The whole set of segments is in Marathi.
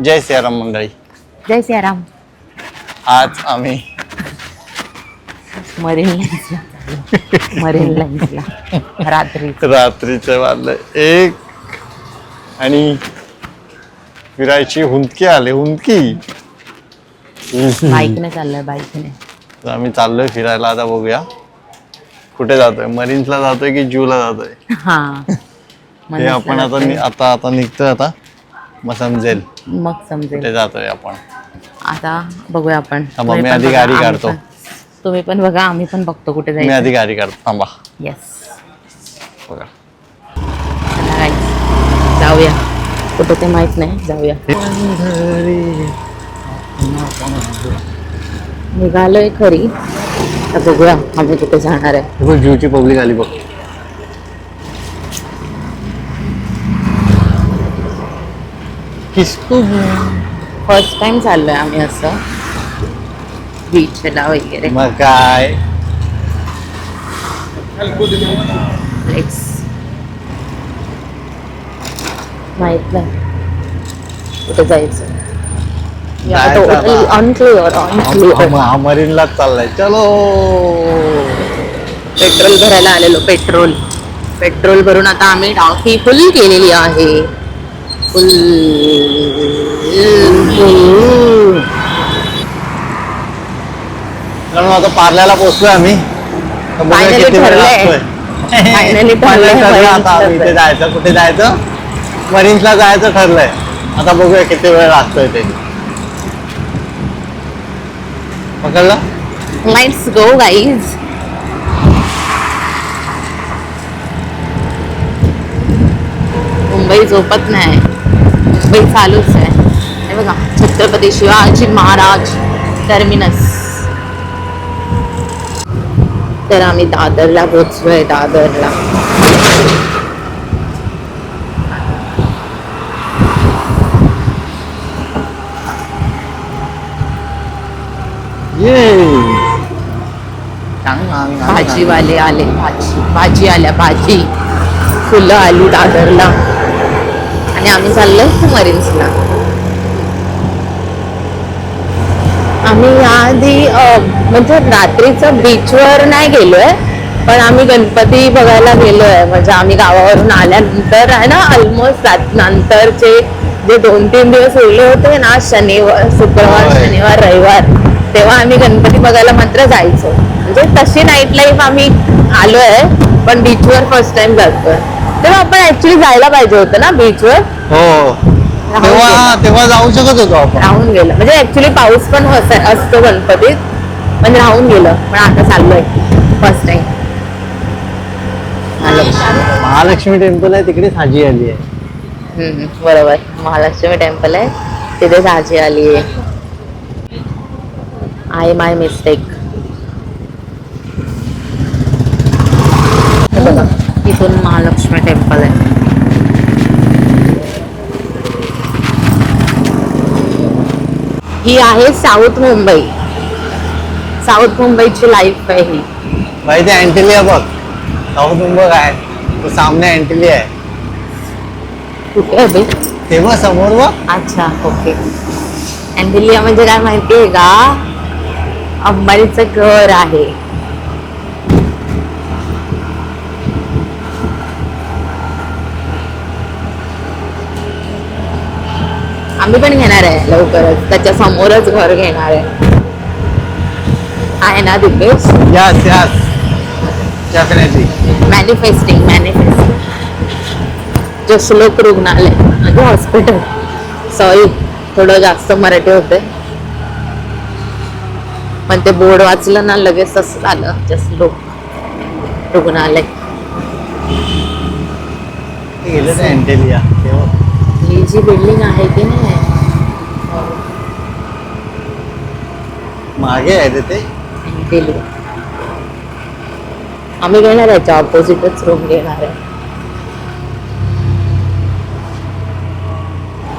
जय सियाराम मंडळी. जय सियाराम. आज आम्ही मरीन लाईन्सला रात्रीचं वाजलं 1 आणि फिरायची हुंदकी आले. हुंदकी बाईकने चाललोय. बाईकने आम्ही चाललोय फिरायला. आता बघूया कुठे जातोय. मरीन्सला जातोय की जूला जातोय. हा हे आपण आता निघतोय. आता मग समजेल कुठे जातोय आपण. आता बघूया आपण. मी आधी गाडी काढतो. तुम्ही पण बघा, आम्ही पण बघतो कुठे जायचं. मी आधी गाडी काढतो. थांबा. येस बघा जाऊया. कुठे ते माहित नाही. जाऊया. निघालोय खरी. आता बघूया आम्ही कुठे जाणार आहे. जूची पब्लिक आली बघ. किसको फर्स्ट टाइम चाललोय आम्ही असं बीचला वगैरे. मग काय माहित नाही कुठे जायचं. अनक्लिअर. मरीनलाच चाललाय. चलो. पेट्रोल भरायला आलेलो. पेट्रोल भरून आता आम्ही टाकी फुल केलेली आहे. फुल. आता पार्ल्याला पोहोचलोय आम्ही. फायनली ठरलंय. आता आम्ही इथे जायचं. कुठे जायचं. मरीन्सला जायचं ठरलंय. आता बघूया किती वेळ लागतोय ते. पकडलं. Let's go guys. मुंबई झोपत नाही. मुंबई चालूच आहे. हे बघा छत्रपती शिवाजी महाराज टर्मिनस. तर आम्ही दादरला पोहोचलोय. दादरला भाजीवाले आले. भाजी आल्या. भाजी फुलं आली दादरला. आणि आम्ही चाललोय मरीन्सला. आम्ही आधी म्हणजे रात्रीचं बीचवर नाही गेलोय, पण आम्ही गणपती बघायला गेलोय. म्हणजे आम्ही गावावरून आल्यानंतर आहे ना, ऑलमोस्ट नंतरचे जे 2-3 दिवस उरले होते ना, शुक्रवार शनिवार रविवार, तेव्हा आम्ही गणपती बघायला मात्र जायचो. म्हणजे तशी नाईट लाईफ आम्ही आलोय, पण बीचवर फर्स्ट टाइम जातोय. तेव्हा आपण ऍक्च्युली जायला पाहिजे होतं ना बीचवर. हो, तेव्हा जाऊ शकत होतो आपण. राहून गेलं. म्हणजे ऍक्च्युली पाऊस पण असतो गणपतीत, म्हणजे राहून गेलं. पण आता चाललोय फर्स्ट टाइम. महालक्ष्मी टेम्पल आहे तिकडे साजी आली आहे. बरोबर. महालक्ष्मी टेम्पल आहे तिथे साजी आली आहे. I my mistake. बघा इथून महालक्ष्मी टेम्पल आहे. ही आहे साऊथ मुंबई. साऊथ मुंबईची लाईफ आहे ही. भाई ते अँटिलिया बघ. साऊथ मुंबई आहे तो सामने अँटिलिया आहे. कुठे आहे तेव्हा समोर बघ. अच्छा ओके. अँटिलिया म्हणजे काय माहितीये का? अंबानीचं घर आहे. आम्ही पण घेणार आहे लवकरच. त्याच्या समोरच घर घेणार आहे ना Dipesh? Yes yes definitely. Manifesting. Jaslok रुग्णालय म्हणजे हॉस्पिटल. सॉरी थोडं जास्त मराठी होते, पण ते बोर्ड वाचलं ना लगेच तसं झालं. जसलोक रुग्णालय. अँटिलिया ही जी बिल्डिंग आहे की नाही मागे आहे तिथे. अँटिलिया. आम्ही घेणार याच्या ऑपोजिटच रूम घेणार आहे.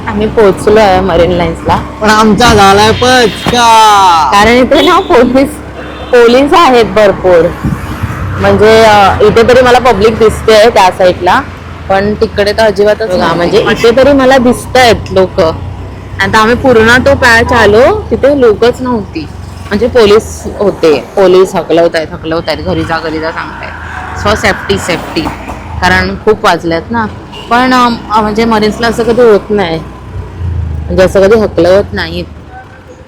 आम्ही पोहोचलो आहे मरीन लाईन्सला. पण आमचा झालाय पचका. कारण इथे ना पोलीस आहेत भरपूर. म्हणजे इथे तरी मला पब्लिक दिसते त्या साईडला, पण तिकडे तर अजिबातच नाही. म्हणजे इथे तरी मला दिसत आहेत लोक. आता आम्ही पूर्ण तो पॅच आलो, तिथे लोकच नव्हती, म्हणजे पोलीस होते. पोलीस हकलवत आहेत घरी जा सांगतायत. सो सेफ्टी कारण खूप वाजल्यात ना. पण म्हणजे मरीन्सला असं कधी होत नाही, म्हणजे असं कधी हकलवत नाहीत.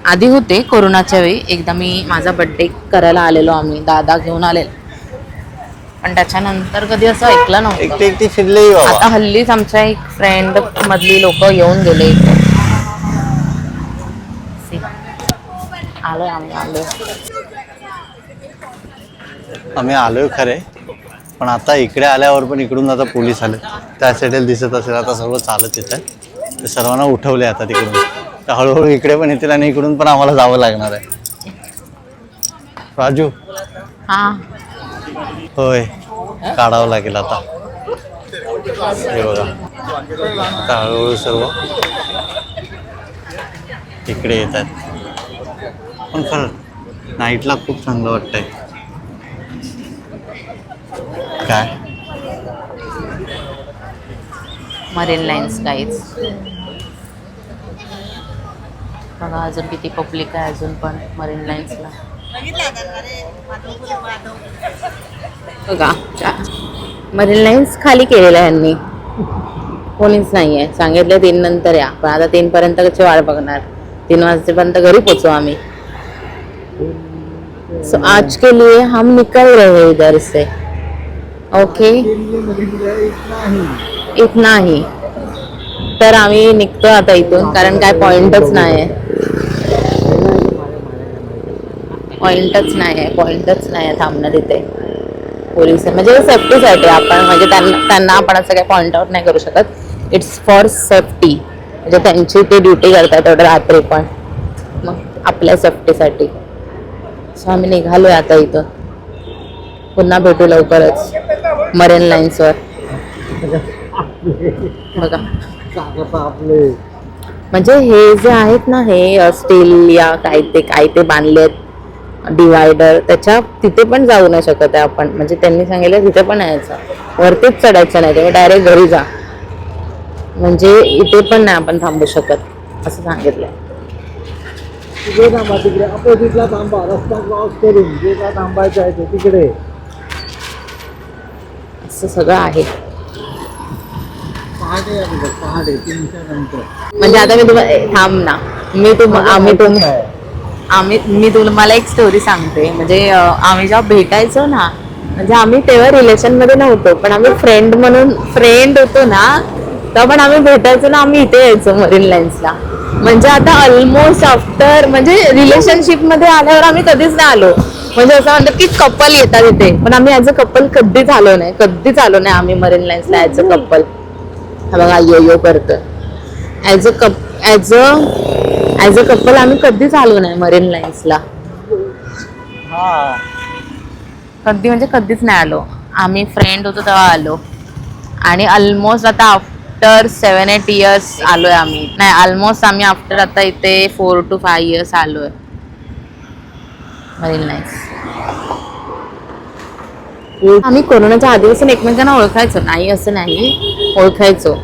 आधी होते कोरोनाच्या वेळी, एकदा मी माझा बड्डे करायला आलेलो, आम्ही दादा घेऊन आलेलो, पण त्याच्यानंतर कधी असं ऐकलं नव्हतं. एकटी फिरले आता हल्लीच आमच्या एक फ्रेंड मधली लोक येऊन गेले. आम्ही आलोय खरे, पण आता इकडे आल्यावर पण इकडून आता पोलीस आले. त्या साईडला दिसत असेल आता सर्व चालत येत आहे. ते सर्वांना उठवले आता तिकडून, तर हळूहळू इकडे पण येतील आणि इकडून पण आम्हाला जावं लागणार आहे. राजू हा होय, काढावं लागेल आता. हे बघा आता हळूहळू सर्व इकडे येत आहेत. पण खरं नाईटला खूप चांगलं वाटतंय. काय मरीन लाईन्स गाईज बघा, अजून किती पब्लिक आहे अजून पण मरीन लाईन्सला. बघा मरीन लाईन्स खाली केलेला आहे यांनी, कोणीच नाही आहे. सांगितलं 3 नंतर या, पण आता 3 पर्यंत कशी वाट बघणार. 3 वाजेपर्यंत घरी पोचू आम्ही. सो आज के लिए हम निकल रहे हैं इधर से. ओके, इतना ही. तर आम्ही निघतो आता इथून, कारण काय पॉइंटच नाही आहे थांबणं तिथे. पोलीस म्हणजे सेफ्टीसाठी आपण, म्हणजे त्यांना आपण असं काही पॉइंट आउट नाही करू शकत. इट्स फॉर सेफ्टी, म्हणजे त्यांची ते ड्युटी करतात एवढं रात्री पण, मग आपल्या सेफ्टीसाठी. सो आम्ही निघालोय आता इथं. पुन्हा भेटू लवकरच मरीन लाईन्सवर. बघा म्हणजे हे जे आहेत ना, हे स्टील या काय ते बांधलेत डिवायडर, त्याच्या तिथे पण जाऊ नाही शकत आहे आपण. म्हणजे त्यांनी सांगितलं तिथे पण यायचं, वरतीच चढायचं नाही, तेव्हा डायरेक्ट घरी जा. म्हणजे इथे पण नाही आपण थांबू शकत असं सांगितलंय. तिकडे थांबा, तिकडे अपोजिटला थांबा, रस्ता क्रॉस करून जे काय थांबायचं आहे ते तिकडे. असं सगळं आहे. पहाटे या तिकडे, पहाटे 3च्या नंतर. म्हणजे आता मी तुम्हाला थांब ना, मी तुम्हाला एक स्टोरी सांगते. म्हणजे आम्ही जेव्हा भेटायचो ना, म्हणजे आम्ही तेव्हा रिलेशन मध्ये नव्हतो, पण आम्ही फ्रेंड होतो ना, तेव्हा पण आम्ही भेटायचो ना, आम्ही इथे यायचो मरीन लाईन्सला. म्हणजे आता ऑलमोस्ट आफ्टर, म्हणजे रिलेशनशिप मध्ये आल्यावर आम्ही कधीच नाही आलो. म्हणजे असं म्हणतात की कपल येतात इथे, पण आम्ही ऍज अ कपल कधीच आलो नाही आम्ही मरीन लाईन्सला ऍज अ कपल. बघा यो करतोय. ऍज अ कपल आम्ही कधीच आलो नाही मरीन लाईन्सला. कधीच नाही आलो. आम्ही फ्रेंड होतो तेव्हा आलो, आणि ऑलमोस्ट आता आफ्टर 7-8 इयर्स आलोय आम्ही. नाही, ऑलमोस्ट आम्ही आफ्टर आता इथे 4 to 5 इयर्स आलोय मरीन लाईन्स. आम्ही कोरोनाच्या आधीपासून एकमेकांना ओळखायचो, नाही असं नाही, ओळखायचो.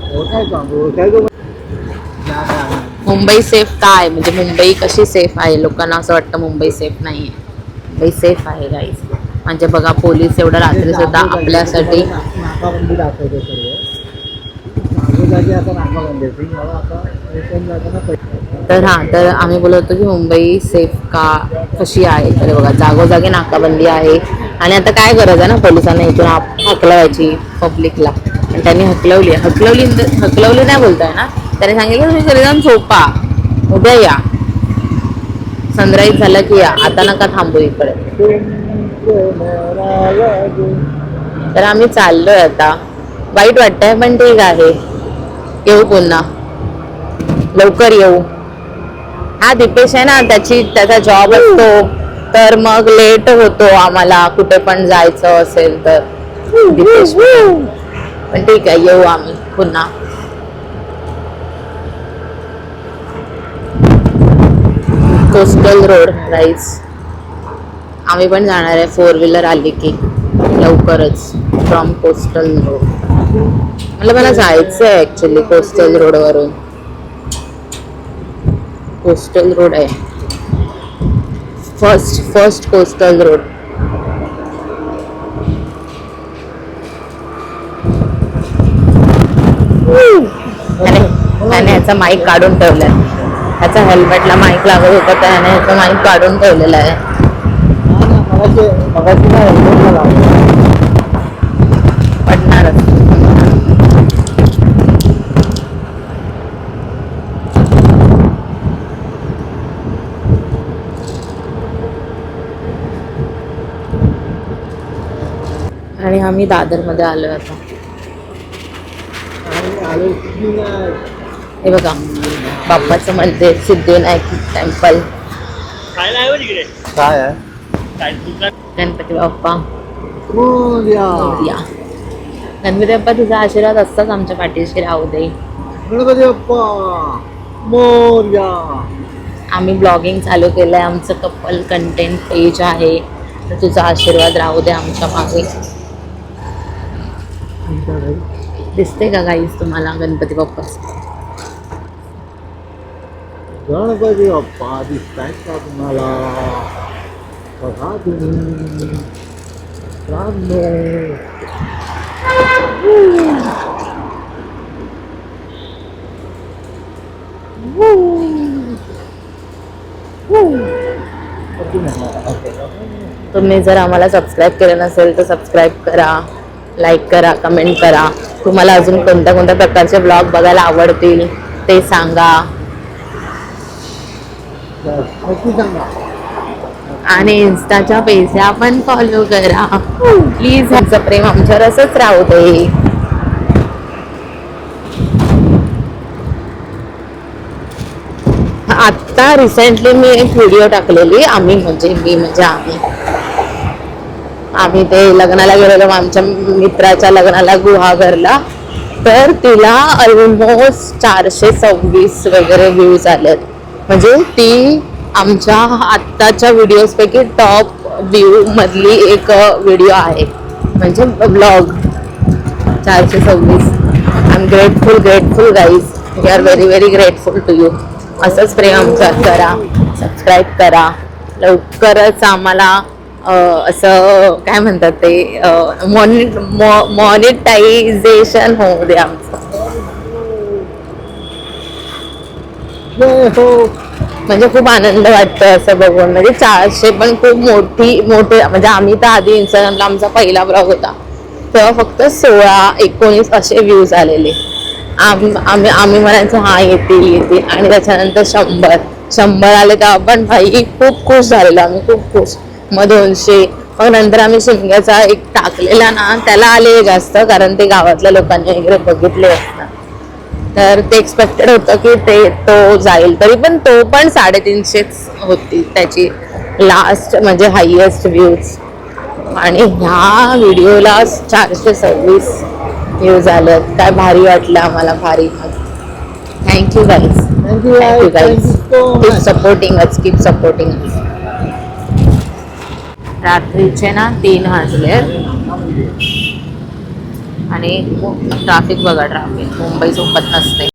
मुंबई सेफ काय, म्हणजे मुंबई कशी सेफ आहे, लोकांना असं वाटतं मुंबई सेफ नाहीये. मुंबई सेफ आहे गाईज. म्हणजे बघा, पोलीस एवढं रात्री सुद्धा आपल्यासाठी. नाकाबंदी दाखवते सर्व आता नाकाबंदी. तर आम्ही बोलत होतो की मुंबई सेफ कशी आहे. तर बघा, जागोजागी नाकाबंदी आहे. आणि आता काय गरज आहे ना पोलिसांना इथून हकलवायची पब्लिकला, आणि त्यांनी हकलवली नाही बोलताय ना. त्याने सांगितलं तुम्ही घरी जाऊन झोपा, उद्या या, सनराईज झाला की या, आता नका थांबू इकडे. तर आम्ही चाललोय आता. वाईट वाटतंय पण ठीक आहे, येऊ पुन्हा, लवकर येऊ. हा दीपेश आहे ना, त्याचा जॉब असतो, तर मग लेट होतो आम्हाला कुठे पण जायचं असेल तर. दीपेश पण ठीक आहे, येऊ आम्ही पुन्हा. कोस्टल रोड राईज आम्ही पण जाणार आहे 4 व्हीलर आली की लवकरच. फ्रॉम कोस्टल रोड मला जायचं आहे ऍक्च्युली कोस्टल रोड वरून. कोस्टल रोड आहे. First coastal road. त्याने ह्याचा माईक काढून ठेवलाय. ह्याचा हेल्मेटला माईक लागत होता त्याने ह्याचा माईक काढून ठेवलेला आहे. मगाशी ना हेल्मेटला लावलं. पडणारच. आणि आम्ही दादरमध्ये आलोय आता. आणि आलो की नाही. हे बघा बाप्पाचं मंदिर, सिद्धिविनायक टेम्पल. काय आहे गणपती बाप्पा मोरया. मोरया. गणपती बाप्पा तुझा आशीर्वाद असताच आमच्या पाठीशी राहू दे. गणपती बाप्पा मोरया. आम्ही ब्लॉगिंग चालू केलंय. आमचं कपल कंटेंट पेज आहे. तर तुझा आशीर्वाद राहू दे आमच्या मागे. दिसते का गाईस तुम्हाला गणपती बाप्पा? गणपती बाप्पा दिसतायत का तुम्हाला? बघा तुम्ही. तुम्ही जर आम्हाला सबस्क्राईब केलं नसेल तर सबस्क्राईब करा, लाईक करा, कमेंट करा. तुम्हाला अजून कोणत्या कोणत्या प्रकारचे ब्लॉग बघायला आवडतील ते सांगा. आणि इन्स्टाच्या पेजला पण फॉलो करा प्लीज. आमचं प्रेम आमच्यावर असंच राहू दे. आत्ता रिसेंटली मी एक व्हिडिओ टाकलेली. आम्ही ते लग्नाला गेलेलो आमच्या मित्राच्या लग्नाला गुहागरला. तर तिला ऑलमोस्ट 426 वगैरे व्ह्यूज आलेत. म्हणजे ती आमच्या आत्ताच्या व्हिडिओज पैकी टॉप व्ह्यू मधली एक व्हिडिओ आहे. म्हणजे blog 426. I am grateful guys. We are very grateful to you. असंच प्रेम आमच्यावर करा, सबस्क्राईब करा. लवकरच आम्हाला असं काय म्हणतात ते मॉनिटायझेशन होऊ दे आमचं. म्हणजे खूप आनंद वाटतो असं बघून. म्हणजे 400 पण खूप मोठे. म्हणजे आम्ही तर आधी इंस्टाग्रामला आमचा पहिला ब्लॉग होता तेव्हा फक्त 16-19 असे व्ह्यूज आलेले. आम्ही म्हणायचो हा येतील आणि त्याच्यानंतर 100 आले तेव्हा पण भाई खूप खुश झालेलो आम्ही, खूप खुश. मग 200. मग नंतर आम्ही शिमग्याचा एक टाकलेला ना त्याला आले जास्त, कारण ते गावातल्या लोकांनी वगैरे बघितले असतात. तर ते एक्सपेक्टेड होतं की तो जाईल. तरी पण तो पण 350 होती त्याची लास्ट म्हणजे हायेस्ट व्ह्यूज. आणि ह्या व्हिडिओला 426 व्ह्यूज आलेत. काय भारी वाटलं आम्हाला, भारी. Thank you guys. Keep supporting us. रात्रीचे ना 3 वाजले आणि ट्राफिक बघा. ट्राफिक मुंबई झोपत नसते.